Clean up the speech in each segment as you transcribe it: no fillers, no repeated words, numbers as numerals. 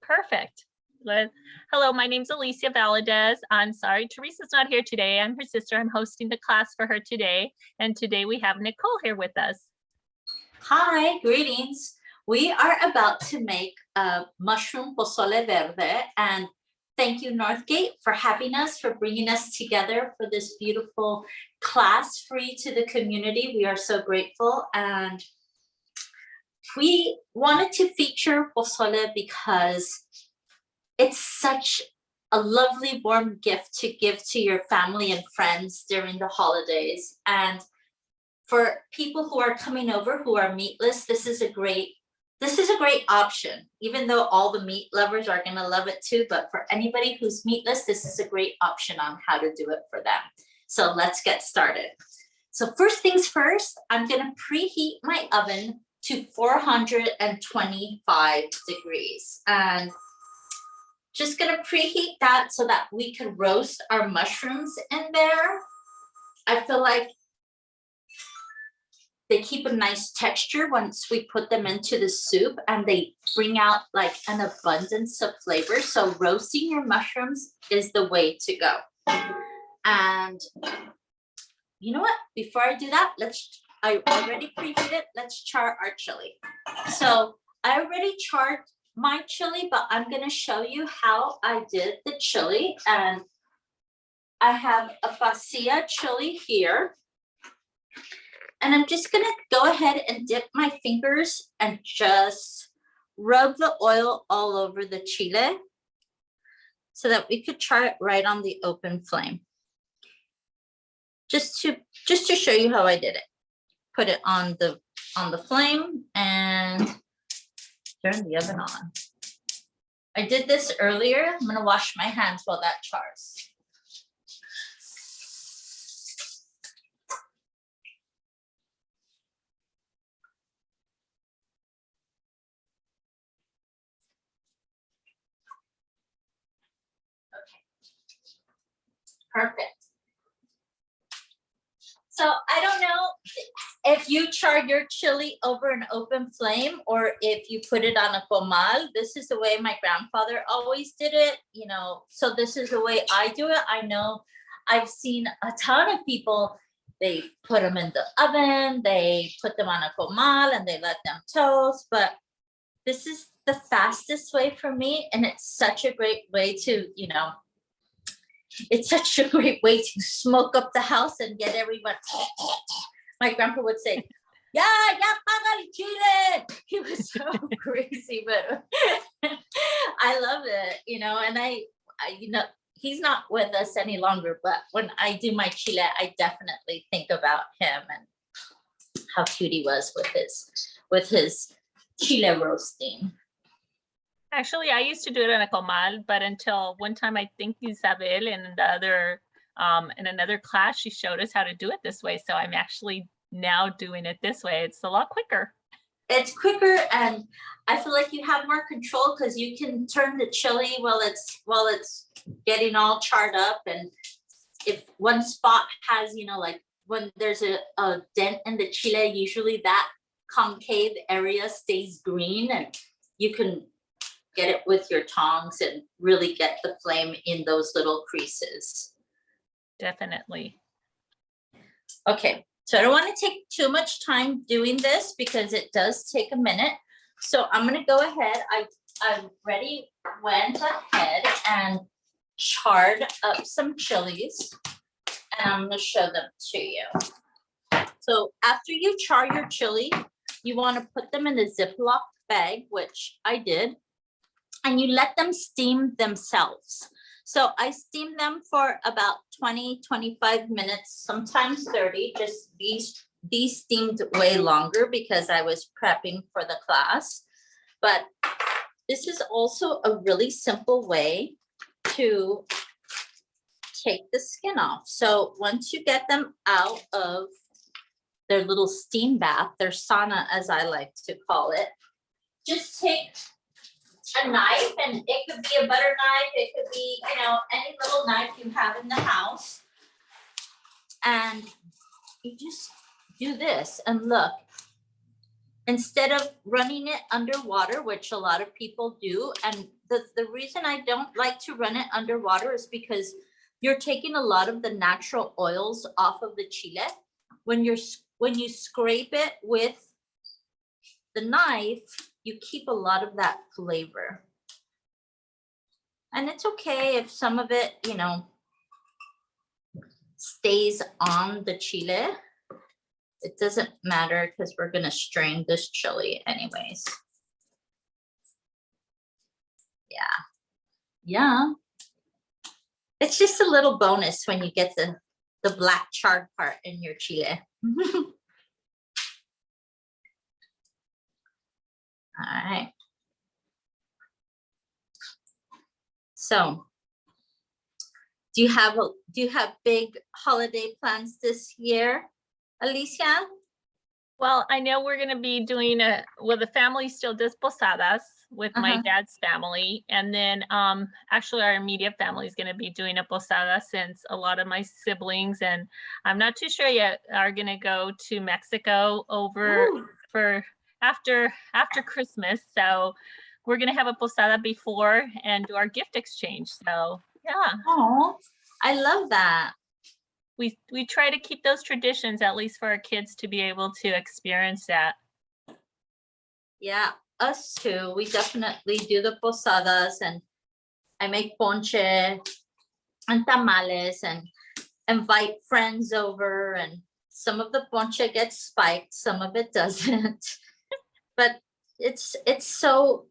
Perfect. Hello, my name's Alicia Valadez. I'm sorry, Teresa's not here today. I'm her sister. I'm hosting the class for her today. And today we have Nicole here with us. Hi, greetings. We are about to make a mushroom pozole verde, and thank you, Northgate, for having us, for bringing us together for this beautiful class free to the community. We are so grateful, and we wanted to feature pozole because it's such a lovely, warm gift to give to your family and friends during the holidays. And for people who are coming over who are meatless, this is a great option, even though all the meat lovers are going to love it too. But for anybody who's meatless, this is a great option on how to do it for them. So let's get started. So first things first, I'm going to preheat my oven to 425 degrees. And just going to preheat that so that we can roast our mushrooms in there. I feel like they keep a nice texture once we put them into the soup, and they bring out like an abundance of flavor. So roasting your mushrooms is the way to go. And you know what? Before I do that, I already preheated. Let's char our chili. So I already charred my chili, but I'm going to show you how I did the chili. And I have a pasilla chili here. And I'm just going to go ahead and dip my fingers and just rub the oil all over the chile so that we could char it right on the open flame. Just to show you how I did it. Put it on the flame and turn the oven on. I did this earlier. I'm going to wash my hands while that chars. Perfect. So I don't know if you char your chili over an open flame or if you put it on a comal. This is the way my grandfather always did it, you know, so this is the way I do it. I know I've seen a ton of people, they put them in the oven, they put them on a comal and they let them toast, but this is the fastest way for me. And it's such a great way to, you know, it's such a great way to smoke up the house and get everyone. My grandpa would say, ya paga el chile. He was so crazy, but I love it, you know, and I, you know, he's not with us any longer, but when I do my chile, I definitely think about him and how cute he was with his chile roasting. Actually, I used to do it in a comal, but until one time, I think Isabel in another class, she showed us how to do it this way. So I'm actually now doing it this way. It's a lot quicker. It's quicker, and I feel like you have more control because you can turn the chili while it's getting all charred up. And if one spot has, you know, like when there's a dent in the chile, usually that concave area stays green, and you can get it with your tongs and really get the flame in those little creases. Definitely. Okay, so I don't want to take too much time doing this because it does take a minute. So I'm going to go ahead. I already went ahead and charred up some chilies, and I'm going to show them to you. So after you char your chili, you want to put them in the Ziplock bag, which I did. And you let them steam themselves. So I steam them for about 20-25 minutes, sometimes 30. Just these steamed way longer because I was prepping for the class. But this is also a really simple way to take the skin off. So once you get them out of their little steam bath, their sauna, as I like to call it, just take a knife, and it could be a butter knife, it could be, you know, any little knife you have in the house, and you just do this, and look, instead of running it underwater, which a lot of people do. And the reason I don't like to run it underwater is because you're taking a lot of the natural oils off of the chile. When you scrape it with the knife, you keep a lot of that flavor. And it's okay if some of it, you know, stays on the chile. It doesn't matter because we're gonna strain this chili anyways. Yeah, yeah. It's just a little bonus when you get the black charred part in your chile. All right. So, do you have big holiday plans this year, Alicia? Well, I know we're gonna be doing the family still does posadas with my dad's family. And then actually our immediate family is gonna be doing a posada since a lot of my siblings, and I'm not too sure yet, are gonna go to Mexico over for after Christmas. So we're gonna have a posada before and do our gift exchange. So yeah. Oh, I love that. We try to keep those traditions, at least for our kids to be able to experience that. Yeah, us too. We definitely do the posadas, and I make ponche and tamales and invite friends over, and some of the ponche gets spiked, some of it doesn't. But it's so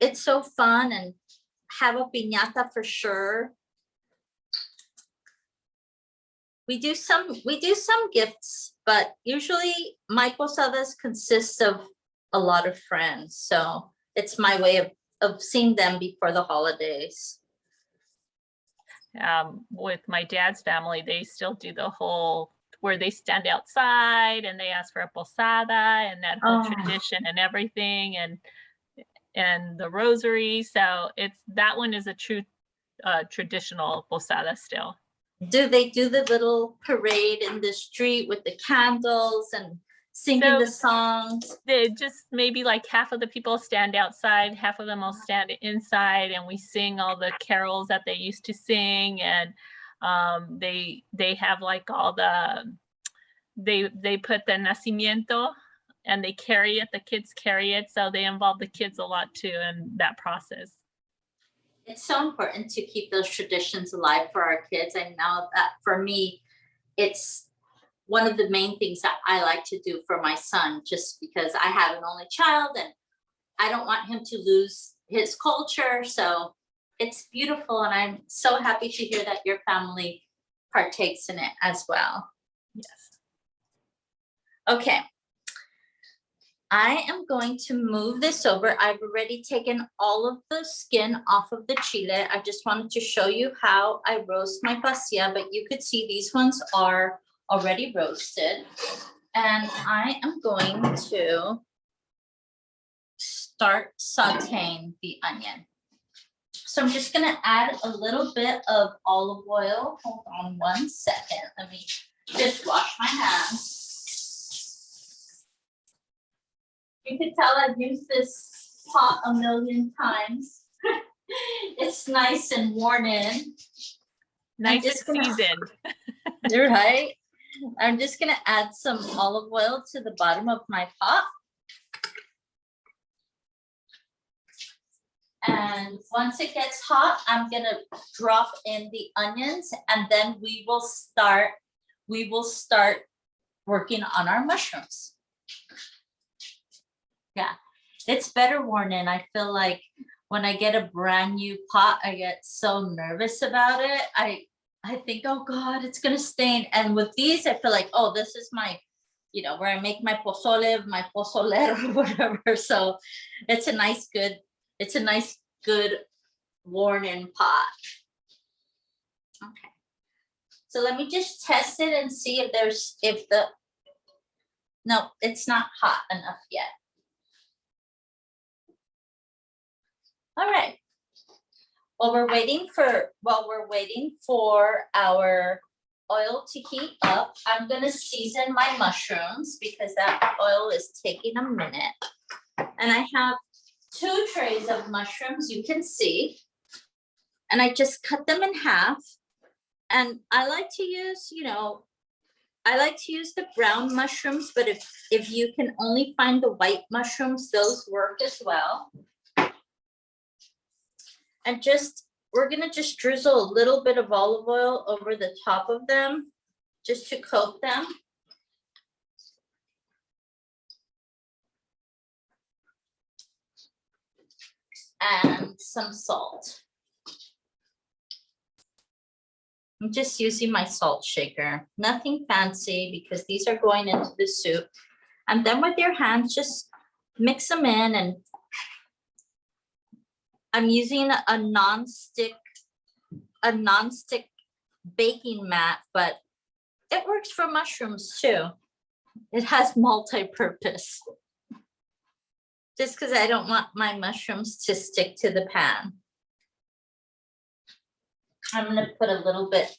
fun, and have a piñata for sure. We do some gifts, but usually my posadas consist of a lot of friends. So it's my way of seeing them before the holidays. With my dad's family, they still do the whole where they stand outside and they ask for a posada and that whole tradition and everything, and the rosary. So that one is a true traditional posada still. Do they do the little parade in the street with the candles and singing the songs? They just maybe like half of the people stand outside, half of them will stand inside, and we sing all the carols that they used to sing. And they have like all they put the nacimiento and they carry it, the kids carry it. So they involve the kids a lot too in that process. It's so important to keep those traditions alive for our kids. I know that for me, it's one of the main things that I like to do for my son, just because I have an only child and I don't want him to lose his culture. So it's beautiful. And I'm so happy to hear that your family partakes in it as well. Yes. Okay. I am going to move this over. I've already taken all of the skin off of the chile. I just wanted to show you how I roast my pasilla, but you could see these ones are already roasted. And I am going to start sauteing the onion. So I'm just gonna add a little bit of olive oil. Hold on one second. Let me just wash my hands. You can tell I've used this pot a million times. It's nice and worn in. Nice and seasoned. Right? I'm just gonna add some olive oil to the bottom of my pot. And once it gets hot, I'm gonna drop in the onions, and then we will start working on our mushrooms. Yeah, it's better worn in. I feel like when I get a brand new pot, I get so nervous about it. I think, oh God, it's gonna stain. And with these, I feel like, oh, this is my, where I make my pozole, my pozolero, or whatever. So it's a nice, good worn in pot. Okay. So let me just test it and see no, it's not hot enough yet. All right. While we're waiting for our oil to heat up, I'm gonna season my mushrooms because that oil is taking a minute. And I have 2 trays of mushrooms, you can see. And I just cut them in half. And I like to use, I like to use the brown mushrooms, but if you can only find the white mushrooms, those work as well. And we're gonna just drizzle a little bit of olive oil over the top of them, just to coat them. And some salt. I'm just using my salt shaker, nothing fancy because these are going into the soup. And then with your hands, just mix them in. And I'm using a non-stick baking mat, but it works for mushrooms too. It has multi-purpose. Just because I don't want my mushrooms to stick to the pan. I'm going to put a little bit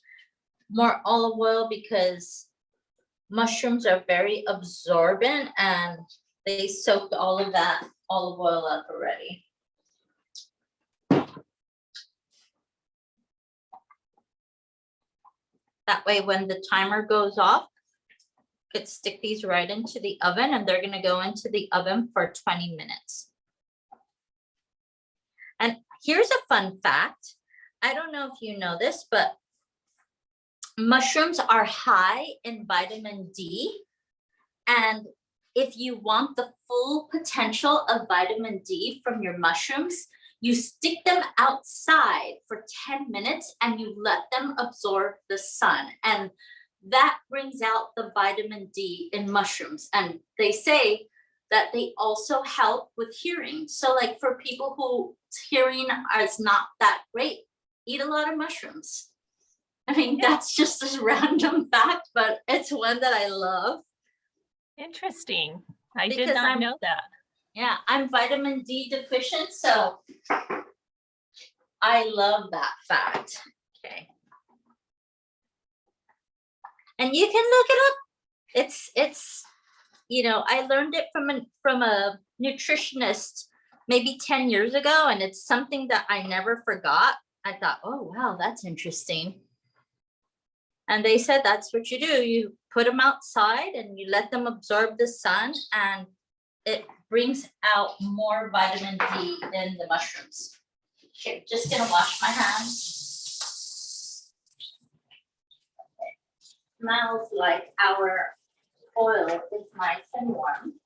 more olive oil because mushrooms are very absorbent and they soaked all of that olive oil up already. That way, when the timer goes off, you could stick these right into the oven, and they're going to go into the oven for 20 minutes. And here's a fun fact. I don't know if you know this, but mushrooms are high in vitamin D. And if you want the full potential of vitamin D from your mushrooms, you stick them outside for 10 minutes and you let them absorb the sun. And that brings out the vitamin D in mushrooms. And they say that they also help with hearing. So like for people whose hearing is not that great, eat a lot of mushrooms. I mean, that's just a random fact, but it's one that I love. Interesting. I did not know that. Yeah, I'm vitamin D deficient, so I love that fact. Okay. And you can look it up. It's I learned it from a nutritionist maybe 10 years ago, and it's something that I never forgot. I thought, oh, wow, that's interesting. And they said that's what you do. You put them outside and you let them absorb the sun, and it brings out more vitamin D in the mushrooms. Okay, just gonna wash my hands. Okay. Smells like our oil is nice and warm.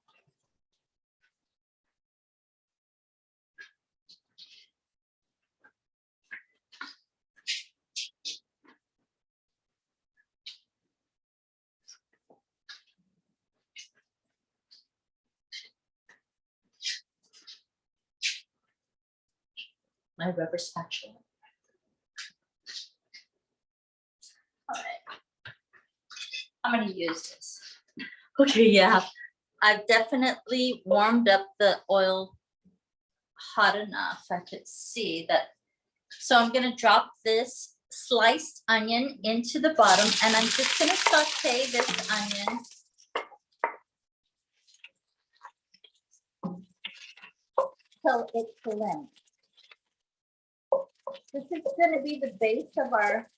My rubber spatula. All right. I'm going to use this. Okay, yeah. I've definitely warmed up the oil hot enough. I could see that. So I'm going to drop this sliced onion into the bottom, and I'm just going to saute this onion. Till it's limp. This is going to be the base of our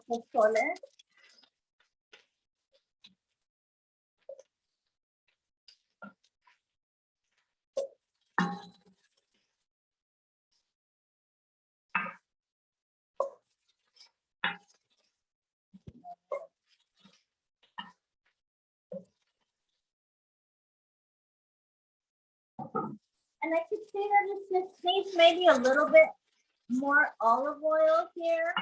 pozole. And I could see that it just needs maybe a little bit more olive oil here.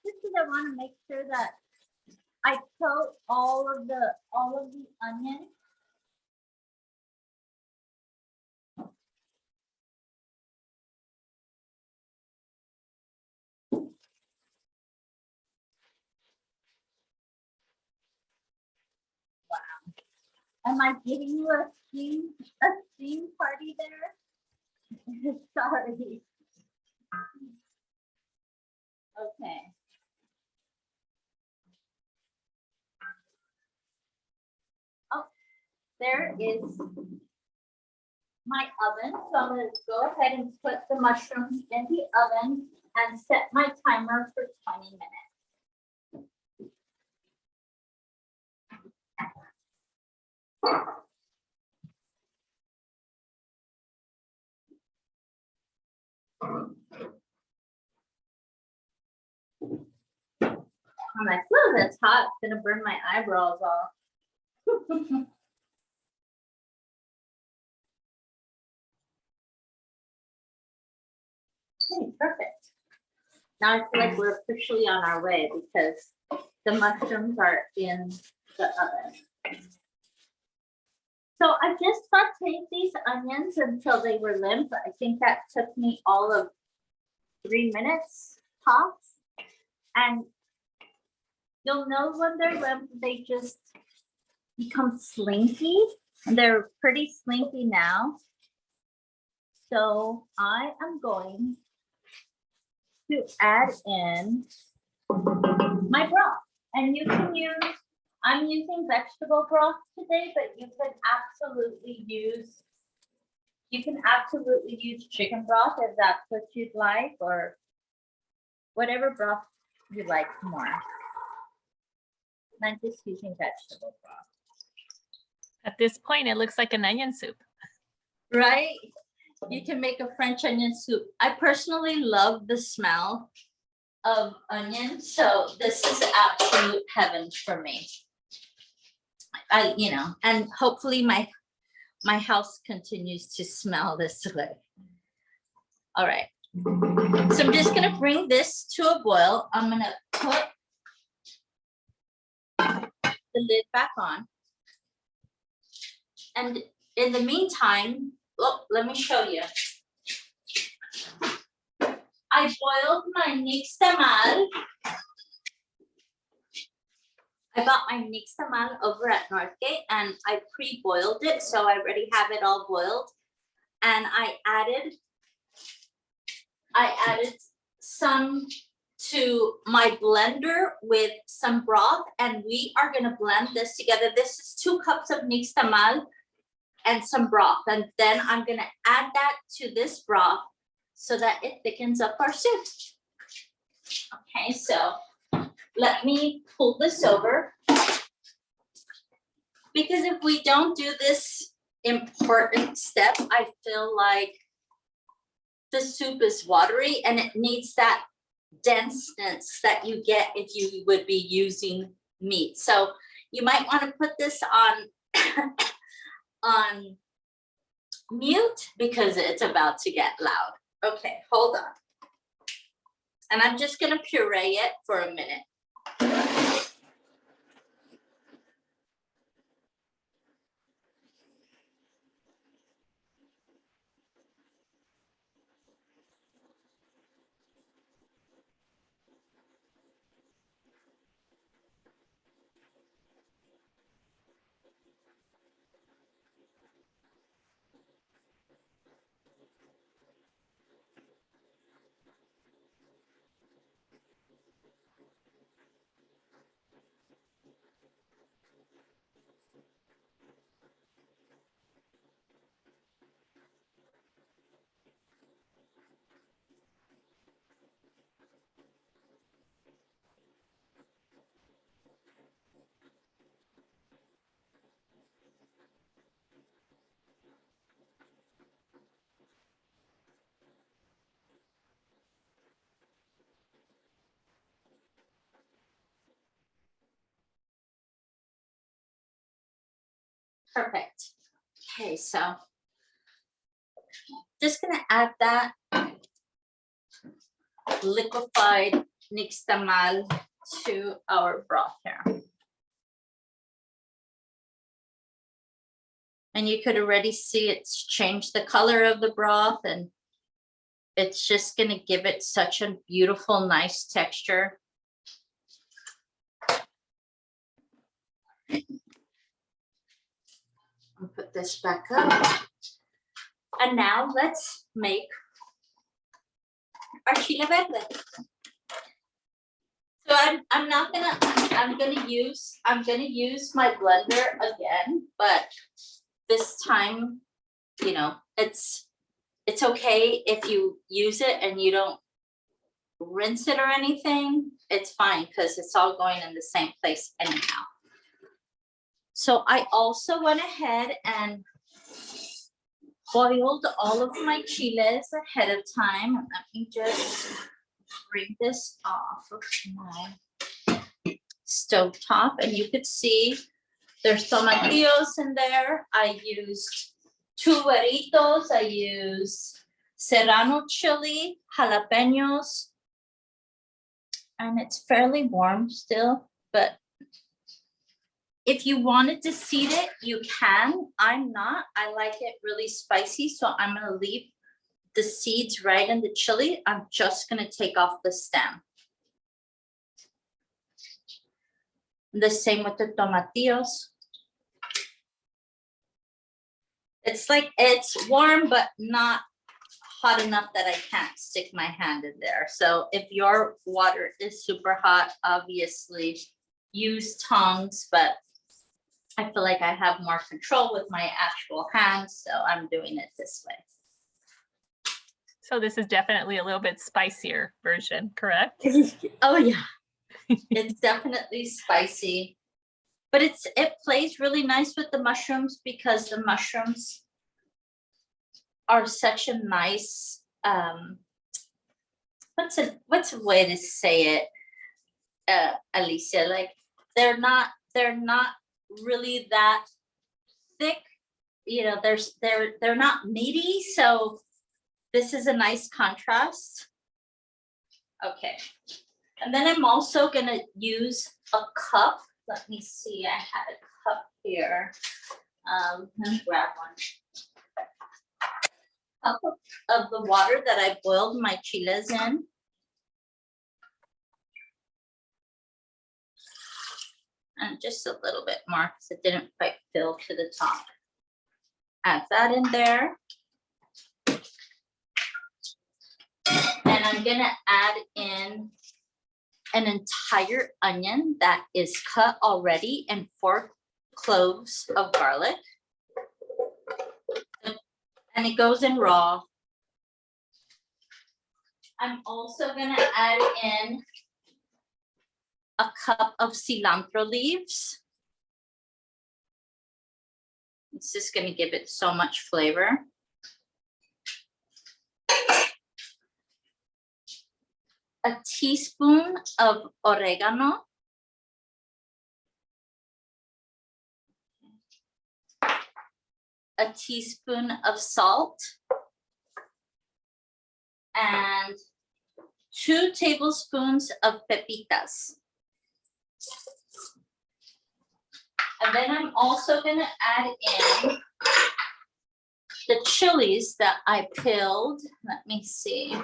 Just because I want to make sure that I coat all of the onion. Wow. Am I giving you a steam party there? Sorry. Okay. Oh, there is my oven. So I'm going to go ahead and put the mushrooms in the oven and set my timer for 20 minutes. I'm like, whoa, that's hot. It's gonna burn my eyebrows off. Okay, perfect. Now I feel like we're officially on our way because the mushrooms are in the oven. So I just sauteed these onions until they were limp. I think that took me all of 3 minutes tops. And you'll know when they're limp, they just become slinky. And they're pretty slinky now. So I am going to add in my broth. And you can use, I'm using vegetable broth today, but you can absolutely use chicken broth if that's what you'd like, or whatever broth you like more. I'm just using vegetable broth. At this point, it looks like an onion soup. Right? You can make a French onion soup. I personally love the smell of onion, so this is absolute heaven for me. And hopefully my house continues to smell this way. All right. So I'm just gonna bring this to a boil. I'm gonna put the lid back on. And in the meantime, look, let me show you. I boiled my nixtamal. I got my nixtamal over at Northgate and I pre-boiled it, so I already have it all boiled. And I added some to my blender with some broth, and we are gonna blend this together. This is 2 cups of nixtamal and some broth, and then I'm gonna add that to this broth so that it thickens up our soup. Okay, so let me pull this over, because if we don't do this important step, I feel like the soup is watery and it needs that denseness that you get if you would be using meat. So you might want to put this on on mute because it's about to get loud. Okay, hold on. And I'm just gonna puree it for a minute. Perfect. Okay, so just gonna add that liquefied nixtamal to our broth here. And you could already see it's changed the color of the broth, and it's just gonna give it such a beautiful, nice texture. I'll put this back up. And now let's make our chile verde. So I'm gonna use my blender again, but this time, you know, it's okay if you use it and you don't rinse it or anything. It's fine because it's all going in the same place anyhow. So I also went ahead and boiled all of my chiles ahead of time. Let me just bring this off of my stove top, and you could see there's tomatillos in there. I used 2 gueritos. I used serrano chili, jalapenos, and it's fairly warm still, but if you wanted to seed it, you can. I'm not. I like it really spicy, so I'm gonna leave the seeds right in the chili. I'm just gonna take off the stem. The same with the tomatillos. It's warm, but not hot enough that I can't stick my hand in there. So if your water is super hot, obviously use tongs, but I feel like I have more control with my actual hands, so I'm doing it this way. So this is definitely a little bit spicier version, correct? Oh yeah, it's definitely spicy, but it plays really nice with the mushrooms because the mushrooms are such a nice, what's a way to say it, Alicia? Like they're not really that thick, you know, they're not meaty, so this is a nice contrast. Okay, and then I'm also gonna use a cup. Let me see, I had a cup here. Let me grab one. Cup of the water that I boiled my chiles in. And just a little bit more because it didn't quite fill to the top. Add that in there. And I'm gonna add in an entire onion that is cut already and 4 cloves of garlic. And it goes in raw. I'm also gonna add in a cup of cilantro leaves. It's just gonna give it so much flavor. A teaspoon of oregano. A teaspoon of salt. And 2 tablespoons of pepitas. And then I'm also gonna add in the chilies that I peeled. Let me see.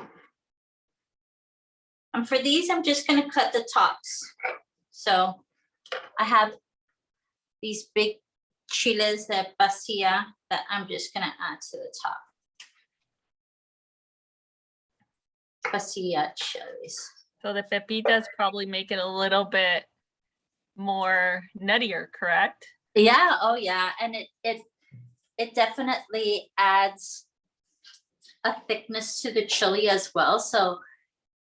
And for these, I'm just gonna cut the tops. So I have these big chiles de pasilla that I'm just gonna add to the top. Pasilla chilies. So the pepitas probably make it a little bit more nuttier, correct? Yeah, oh yeah, and it definitely adds a thickness to the chili as well. So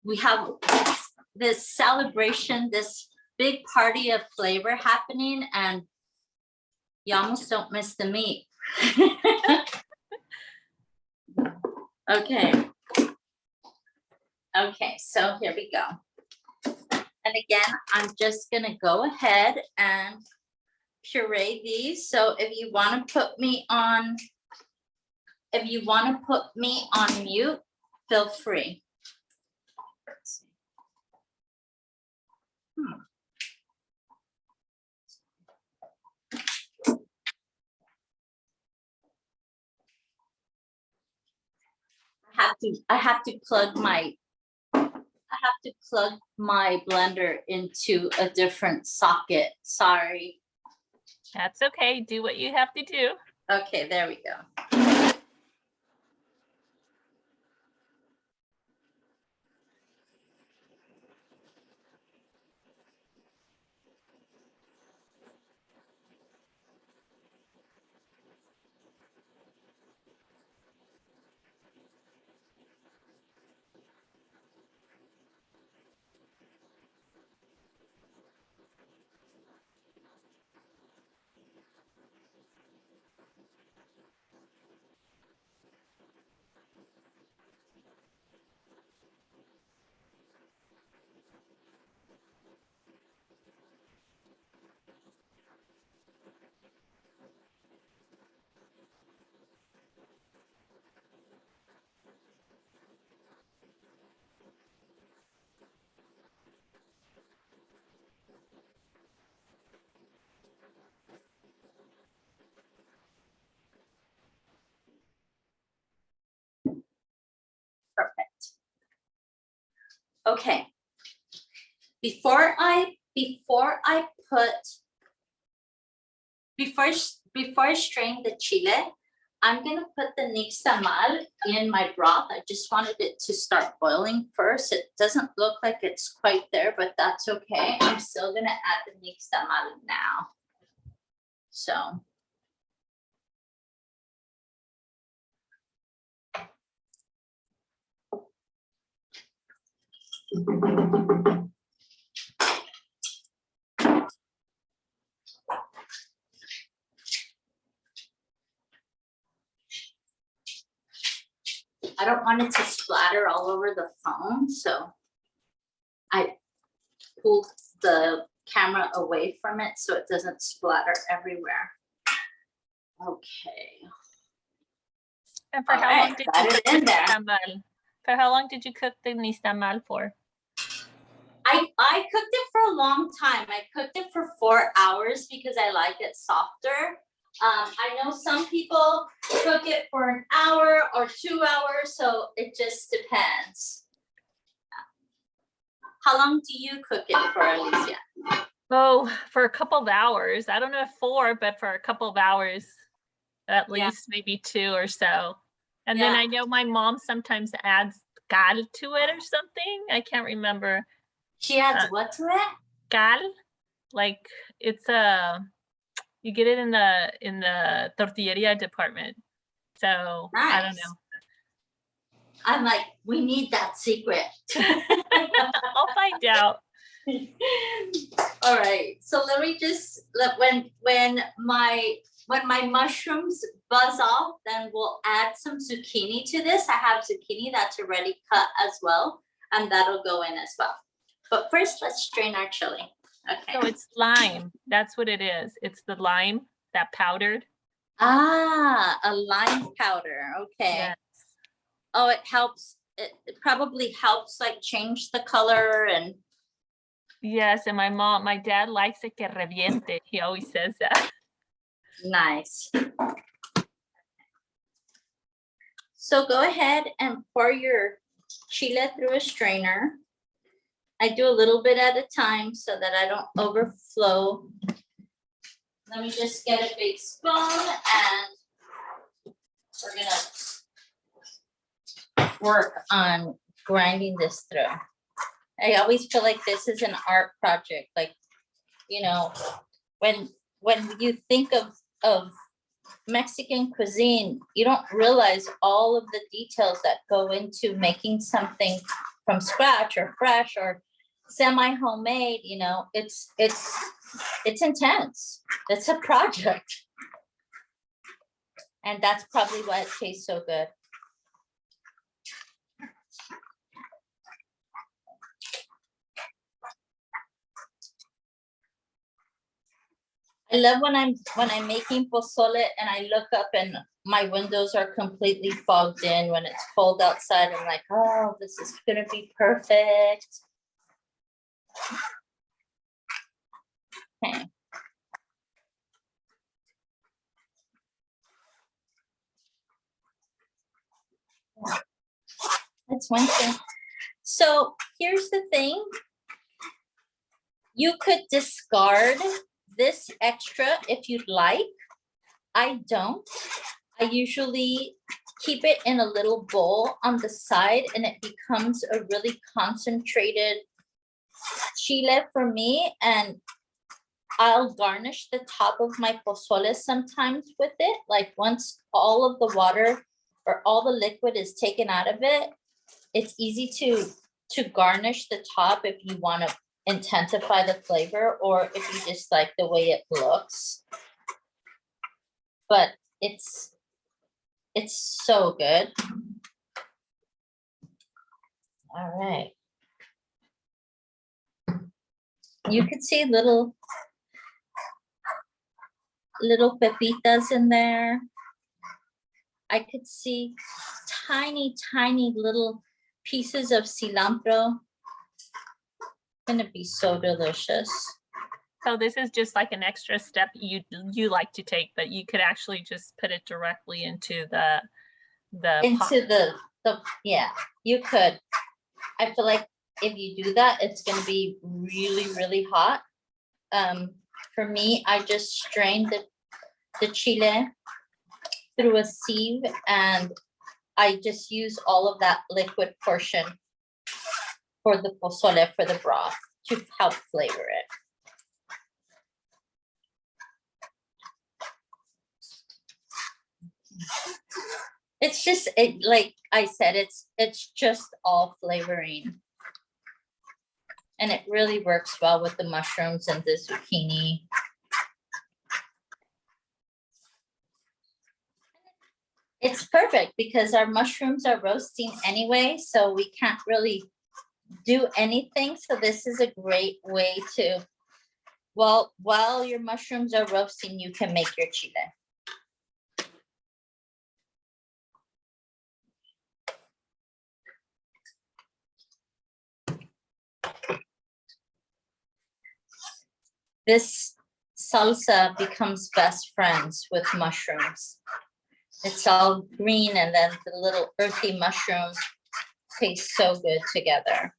we have this celebration, this big party of flavor happening, and you almost don't miss the meat. Okay. Okay, so here we go. And again, I'm just gonna go ahead and puree these. So if you want to put me on mute, feel free. I have to plug my blender into a different socket. Sorry. That's okay. Do what you have to do. Okay, there we go. Okay. Before I strain the chile, I'm gonna put the nixtamal in my broth. I just wanted it to start boiling first. It doesn't look like it's quite there, but that's okay. I'm still gonna add the nixtamal now. So. I don't want it to splatter all over the phone, so I pulled the camera away from it so it doesn't splatter everywhere. Okay. And for All how right, long did got you it cook the in there. nixtamal? For how long did you cook the nixtamal for? I cooked it for a long time. I cooked it for 4 hours because I like it softer. I know some people cook it for an hour or 2 hours, so it just depends. How long do you cook it for, Alicia? Oh, for a couple of hours. I don't know if 4, but for a couple of hours, at Yeah. least maybe 2 or so. And then Yeah. I know my mom sometimes adds cal to it or something. I can't remember. She adds what to it? Cal, like it's you get it in the tortilleria department. So I don't Nice. know. I'm like, we need that secret. I'll find out. All right, so let me just when my mushrooms buzz off, then we'll add some zucchini to this. I have zucchini that's already cut as well, and that'll go in as well. But first, let's strain our chili. Okay. So it's lime. That's what it is. It's the lime, that powdered. Ah, a lime powder. Okay. Yes. Oh, it helps. It probably helps like change the color and. Yes, and my dad likes it que reviente. He always says that. Nice. So go ahead and pour your chile through a strainer. I do a little bit at a time so that I don't overflow. Let me just get a big spoon and we're gonna work on grinding this through. I always feel like this is an art project. Like, you know, when you think of Mexican cuisine, you don't realize all of the details that go into making something from scratch or fresh or semi-homemade. You know, it's intense. It's a project. And that's probably why it tastes so good. I love when I'm making pozole and I look up and my windows are completely fogged in. When it's cold outside, I'm like, oh, this is gonna be perfect. Okay. That's one thing. So here's the thing. You could discard this extra if you'd like. I don't. I usually keep it in a little bowl on the side and it becomes a really concentrated chile for me, and I'll garnish the top of my pozole sometimes with it. Like once all of the water or all the liquid is taken out of it, it's easy to garnish the top if you want to intensify the flavor or if you just like the way it looks. But it's so good. All right. You could see little pepitas in there. I could see tiny little pieces of cilantro. Gonna be so delicious. So this is just like an extra step you like to take, but you could actually just put it directly into the pot. The yeah, you could. I feel like if you do that, it's gonna be really, really hot. For me, I just strained the chile through a sieve, and I just use all of that liquid portion for the pozole, for the broth, to help flavor it. It's just, like I said, it's just all flavoring. And it really works well with the mushrooms and the zucchini. It's perfect because our mushrooms are roasting anyway, so we can't really do anything. So this is a great way to, well, while your mushrooms are roasting, you can make your chile. This salsa becomes best friends with mushrooms. It's all green, and then the little earthy mushrooms taste so good together.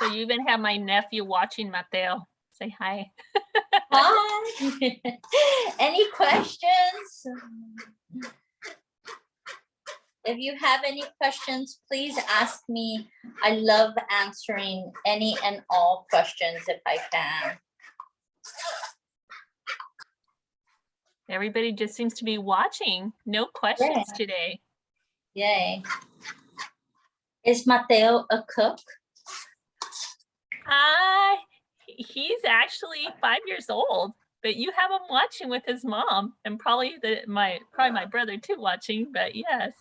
So you even have my nephew watching, Mateo. Say hi. Hi. Any questions? If you have any questions, please ask me. I love answering any and all questions if I can. Everybody just seems to be watching. No questions today. Yay. Is Mateo a cook? He's actually 5 years old, but you have him watching with his mom, and probably my brother too watching, but yes.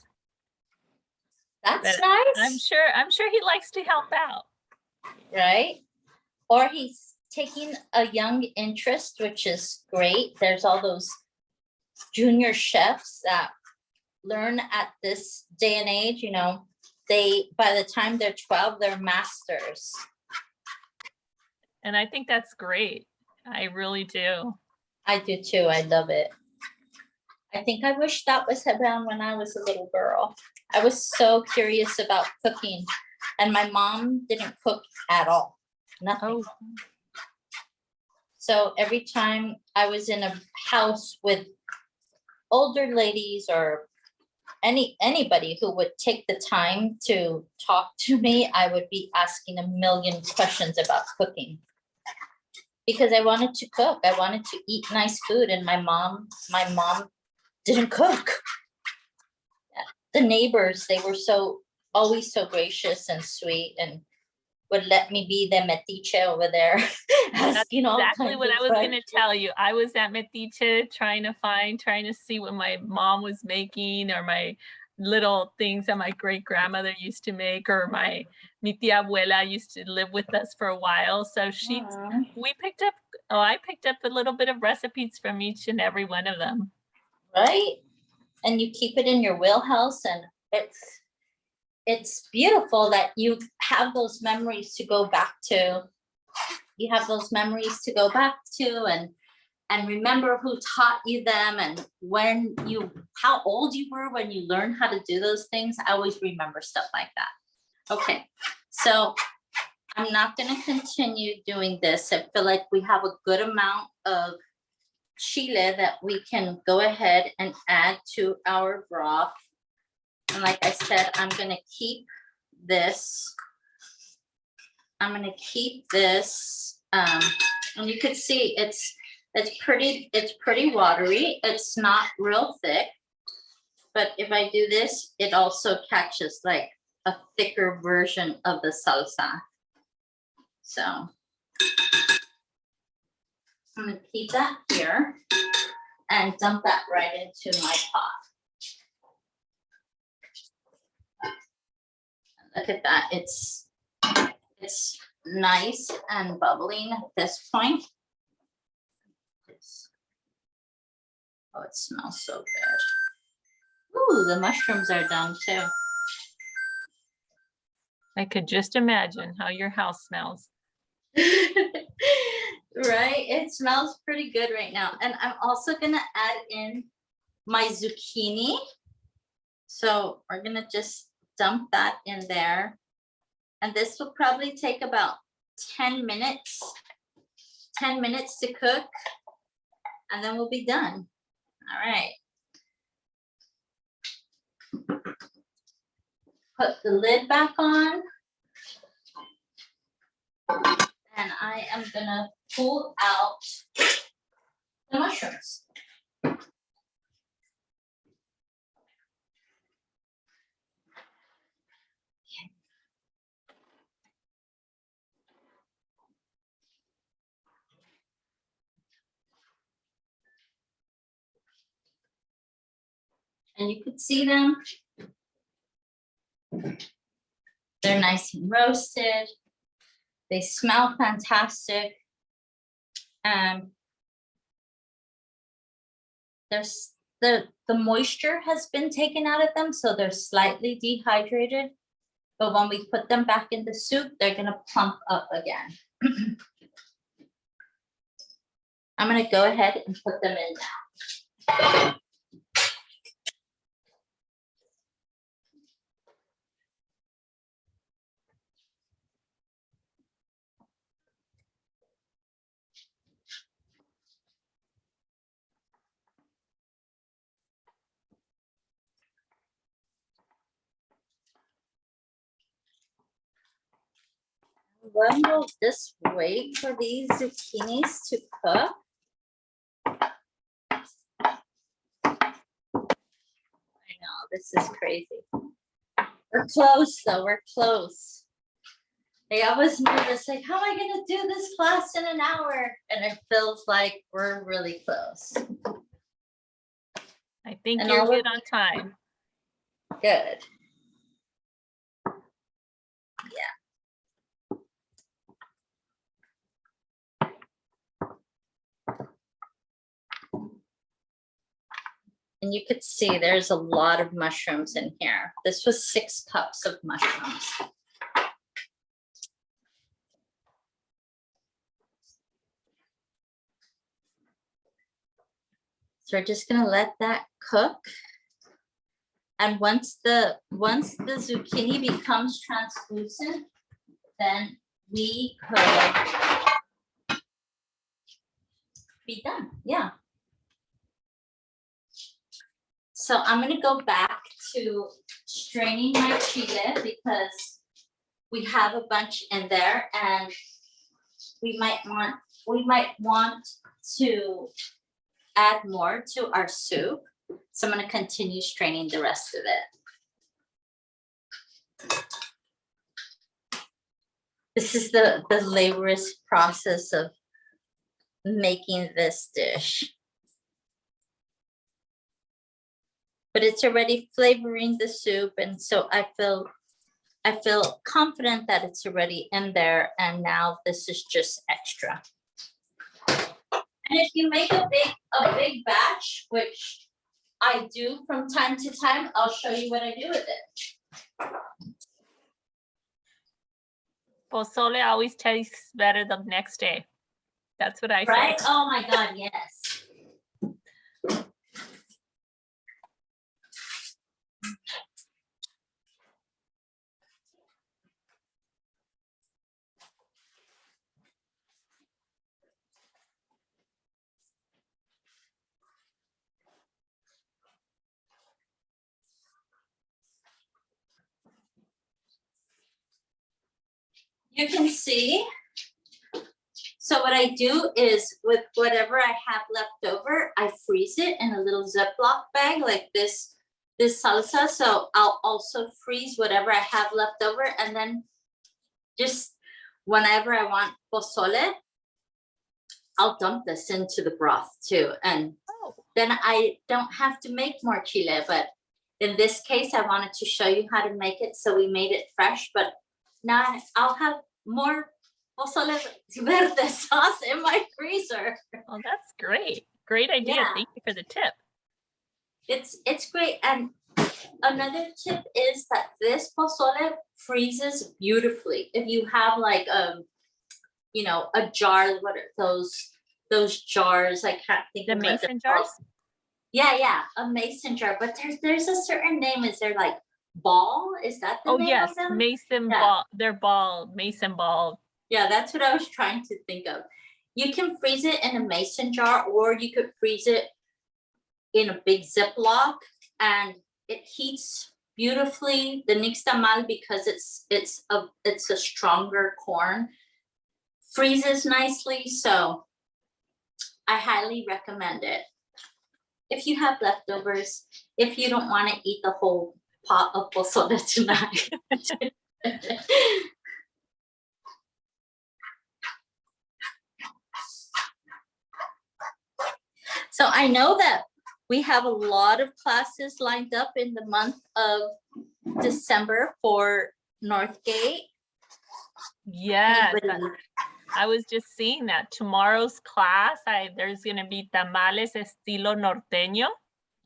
That's But nice. I'm sure he likes to help out. Right? Or he's taking a young interest, which is great. There's all those junior chefs that learn at this day and age, you know, by the time they're 12, they're masters. And I think that's great. I really do. I do too. I love it. I think I wish that was around when I was a little girl. I was so curious about cooking, and my mom didn't cook at all. Nothing. Oh. So every time I was in a house with older ladies or anybody who would take the time to talk to me, I would be asking a million questions about cooking. Because I wanted to cook. I wanted to eat nice food, and my mom didn't cook. The neighbors, they were always so gracious and sweet, and would let me be the metiche over there. Asking all exactly what I was questions. going to tell you. I was at metiche trying to see what my mom was making, or my little things that my great grandmother used to make, or mi tia abuela used to live with us for a while. So I picked up a little bit of recipes from each and every one of them. Right? And you keep it in your wheelhouse, and it's beautiful that you have those memories to go back to. You have those memories to go back to, and remember who taught you them, and how old you were when you learned how to do those things. I always remember stuff like that. Okay, so I'm not going to continue doing this. I feel like we have a good amount of chile that we can go ahead and add to our broth. And like I said, I'm going to keep this. And you can see it's pretty watery. It's not real thick, but if I do this, it also catches like a thicker version of the salsa. So I'm gonna keep that here and dump that right into my pot. Look at that, it's nice and bubbling at this point. Oh, it smells so good. Ooh, the mushrooms are done too. I could just imagine how your house smells. Right, it smells pretty good right now. And I'm also gonna add in my zucchini. So we're gonna just dump that in there. And this will probably take about 10 minutes. 10 minutes to cook, and then we'll be done. All right. Put the lid back on. And I am gonna pull out the mushrooms. And you could see them. They're nice and roasted. They smell fantastic. There's the moisture has been taken out of them, so they're slightly dehydrated. But when we put them back in the soup, they're gonna plump up again. I'm gonna go ahead and put them in now. When will just wait for these zucchinis to cook? I know, this is crazy. We're close though, we're close. I was nervous, like, how am I gonna do this class in an hour? And it feels like we're really close. I think And you're all good of- on time. Good. And you could see there's a lot of mushrooms in here. This was 6 cups of mushrooms. So we're just gonna let that cook. And once the zucchini becomes translucent, then we could be done. Yeah. So I'm gonna go back to straining my chile because we have a bunch in there, and we might want to add more to our soup. So I'm gonna continue straining the rest of it. This is the laborious process of making this dish. But it's already flavoring the soup, and so I feel confident that it's already in there, and now this is just extra. And if you make a big batch, which I do from time to time, I'll show you what I do with it. Pozole always tastes better the next day. That's what I Right? say. Oh my God, yes. You can see. So what I do is with whatever I have left over, I freeze it in a little Ziplock bag like this salsa. So I'll also freeze whatever I have left over, and then just whenever I want pozole, I'll dump this into the broth too. And then I don't have to make more chile, but in this case, I wanted to show you how to make it. So we made it fresh, but now I'll have more pozole verde sauce in my freezer. Oh, that's great. Great idea. Yeah. Thank you for the tip. It's great. And another tip is that this pozole freezes beautifully. If you have like you know, a jar, what are those jars? I can't think The of what they're mason called. jars? Yeah, a mason jar, but there's a certain name. Is there like ball? Is that the Oh, name yes, of them? mason Yeah. ball, they're mason ball. Yeah, that's what I was trying to think of. You can freeze it in a mason jar, or you could freeze it in a big Ziplock, and it heats beautifully. The nixtamal, because it's a stronger corn, freezes nicely. So I highly recommend it. If you have leftovers, if you don't want to eat the whole pot of pozole tonight. So I know that we have a lot of classes lined up in the month of December for Northgate. Yes, Anybody- I was just seeing that tomorrow's class, there's gonna be tamales estilo norteño.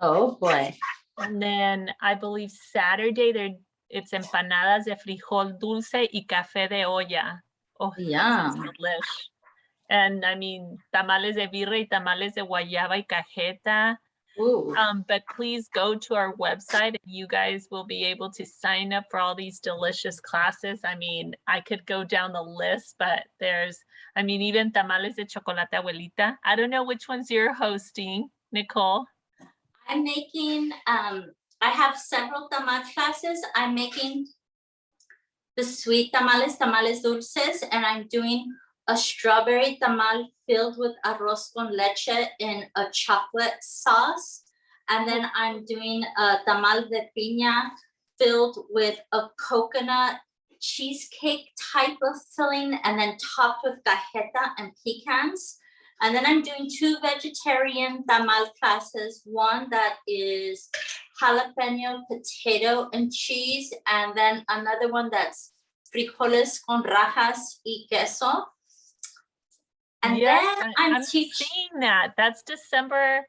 Oh, boy. And then I believe Saturday it's empanadas de frijol dulce y café de olla. Oh, that sounds Yum. delish. And I mean, tamales de birria y tamales de guayaba y cajeta. Ooh. But please go to our website and you guys will be able to sign up for all these delicious classes. I mean, I could go down the list, but even tamales de chocolate abuelita. I don't know which ones you're hosting, Nicole. I'm making, I have several tamal classes. I'm making the sweet tamales dulces, and I'm doing a strawberry tamal filled with arroz con leche in a chocolate sauce. And then I'm doing a tamal de piña filled with a coconut cheesecake type of filling, and then topped with cajeta and pecans. And then I'm doing 2 vegetarian tamal classes, one that is jalapeno, potato, and cheese, and then another one that's frijoles con rajas y queso. And Yes, then I'm teaching. seeing that. That's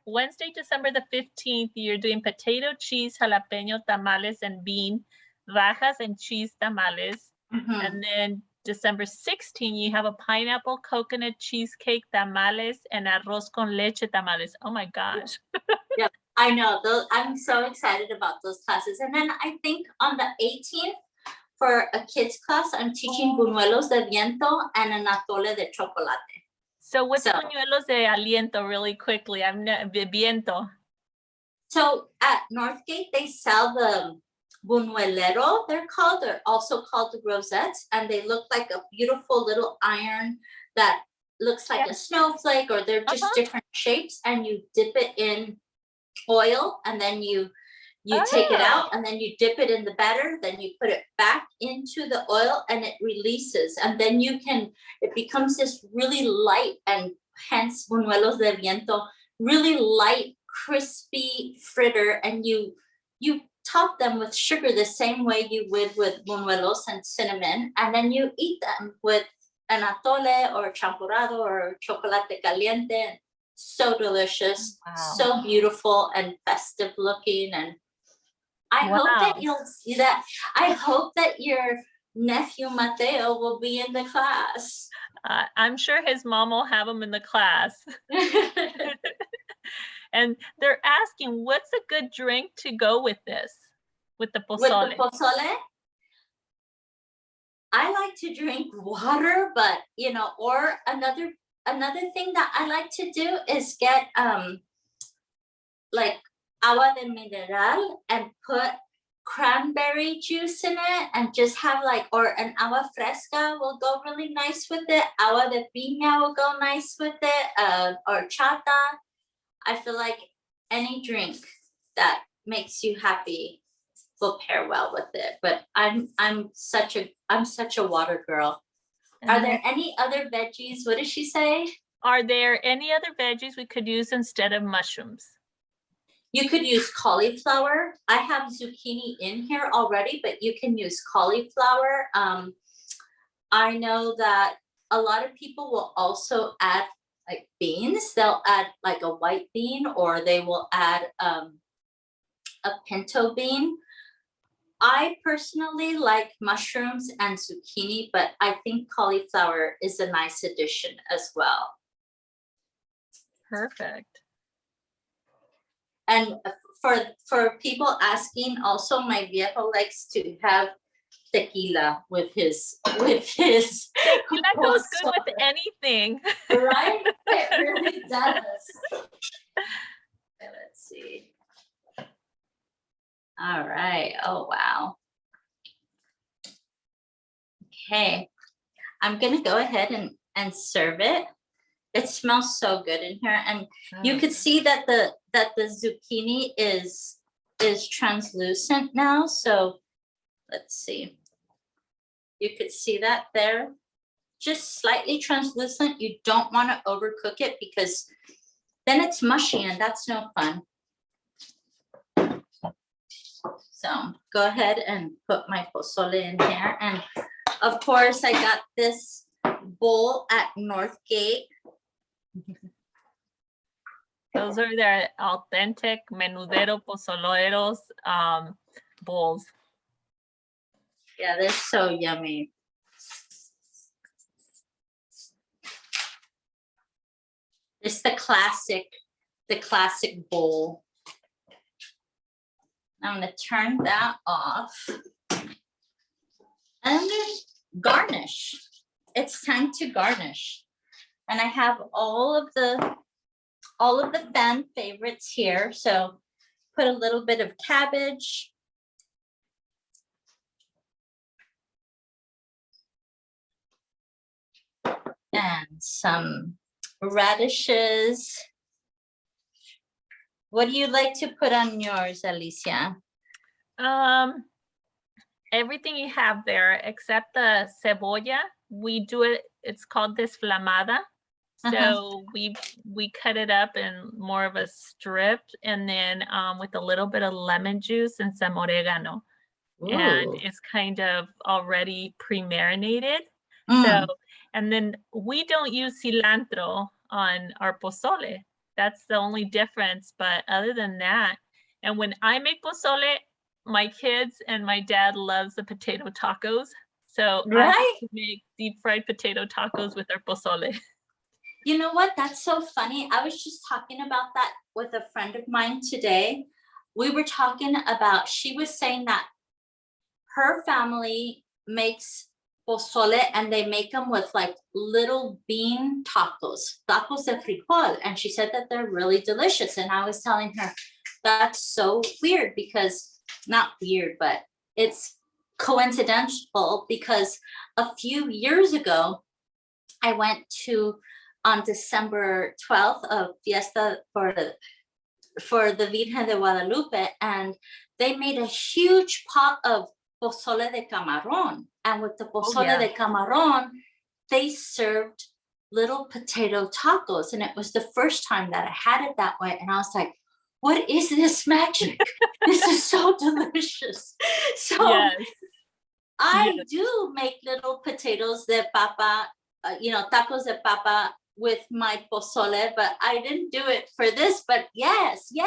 Wednesday, December the 15th. You're doing potato, cheese, jalapeno tamales, and bean rajas and cheese tamales. And then December 16th, you have a pineapple coconut cheesecake tamales and arroz con leche tamales. Oh my gosh. Yeah, I know. I'm so excited about those classes. And then I think on the 18th, for a kids class, I'm teaching buñuelos de viento and an atole de chocolate. So what's buñuelos de aliento really quickly? Viento. So at Northgate, they sell the buñuelero, they're called. They're also called the rosettes, and they look like a beautiful little iron that looks like a snowflake, or they're just different shapes, and you dip it in oil, and then you take it out, and then you dip it in the batter, then you put it back into the oil, and it releases, and then it becomes this really light, and hence buñuelos de viento, really light, crispy fritter, and you top them with sugar the same way you would with buñuelos and cinnamon, and then you eat them with an atole or champurrado or chocolate caliente. So delicious, so beautiful and festive looking, and I hope that you'll see that. I hope that your nephew Mateo will be in the class. I'm sure his mom will have him in the class. And they're asking, what's a good drink to go with this, with the pozole? With the pozole? I like to drink water, but or another thing that I like to do is get like agua de mineral and put cranberry juice in it, and just have or an agua fresca will go really nice with it. Agua de piña will go nice with it, or chata. I feel like any drink that makes you happy will pair well with it. But I'm such a water girl. Are there any other veggies? What did she say? Are there any other veggies we could use instead of mushrooms? You could use cauliflower. I have zucchini in here already, but you can use cauliflower. I know that a lot of people will also add beans. They'll add a white bean, or they will add a pinto bean. I personally like mushrooms and zucchini, but I think cauliflower is a nice addition as well. Perfect. And for people asking, also my viejo likes to have tequila with his Tequila goes good with anything. right? It really does. Okay, let's see. All right. Oh wow. Okay, I'm gonna go ahead and serve it. It smells so good in here, and you could see that the zucchini is translucent now. So let's see. You could see that there, just slightly translucent. You don't want to overcook it because then it's mushy and that's no fun. So go ahead and put my pozole in here. And of course I got this bowl at Northgate. Those are their authentic menudero pozoleros bowls. Yeah, they're so yummy. It's the classic bowl. I'm gonna turn that off. And I'm gonna garnish. It's time to garnish. And I have all of the fan favorites here. So put a little bit of cabbage. And some radishes. What do you like to put on yours, Alicia? Everything you have there except the cebolla. We do it, it's called desflamada. So we cut it up in more of a strip, and then with a little bit of lemon juice and some oregano. Ooh. And it's kind of already pre-marinated. So, and then we don't use cilantro on our pozole. That's the only difference. But other than that, and when I make pozole, my kids and my dad loves the potato tacos. So I have to make deep fried potato tacos with our pozole. You know what? That's so funny. I was just talking about that with a friend of mine today. We were talking about, she was saying that her family makes pozole and they make them with like little bean tacos de frijol. And she said that they're really delicious. And I was telling her, that's so weird because, not weird, but it's coincidental because a few years ago, I went to, on December 12th, a fiesta for the Virgen de Guadalupe, and they made a huge pot of pozole de camarón. And with the pozole de camarón, they served little potato tacos. And it was the first time that I had it that way. And I was like, what is this magic? This is so delicious. So I do make little potatoes de papa, tacos de papa with my pozole, but I didn't do it for this. But yes to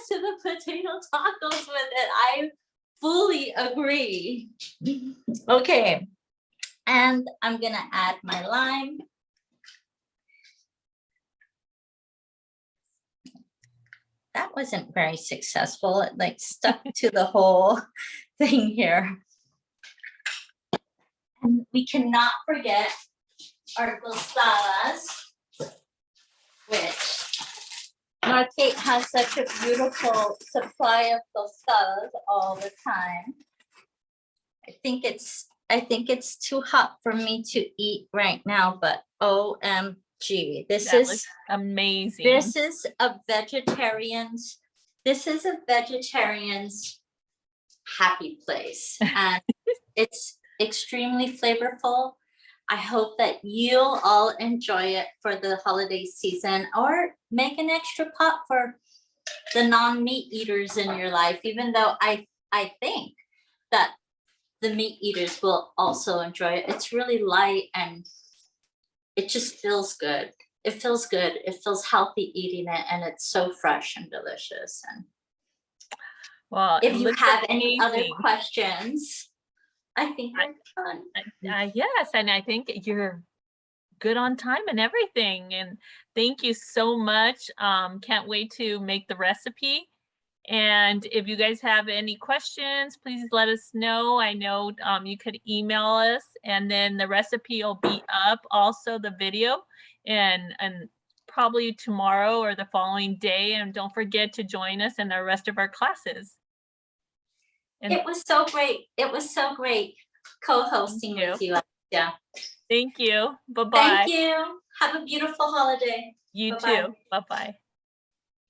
the potato tacos with it. I fully agree. Okay, and I'm gonna add my lime. That wasn't very successful. It like stuck to the whole thing here. And we cannot forget our tostadas, which Northgate has such a beautiful supply of tostadas all the time. I think it's too hot for me to eat right now, but OMG, this is amazing. This is a vegetarian's happy place, and it's extremely flavorful. I hope that you'll all enjoy it for the holiday season, or make an extra pot for the non-meat eaters in your life, even though I think that the meat eaters will also enjoy it. It's really light and it just feels good. It feels good. It feels healthy eating it, and it's so fresh and delicious. And well, if you have any other questions, I think I'm done. Yes, and I think good on time and everything. And thank you so much. Can't wait to make the recipe. And if you guys have any questions, please let us know. I know you could email us, and then the recipe will be up, also the video, and probably tomorrow or the following day. And don't forget to join us in the rest of our classes. And It was so great. It was so great co-hosting with you. Yeah. thank you. Bye-bye. Thank you. Have a beautiful holiday. You Bye-bye. too. Bye-bye.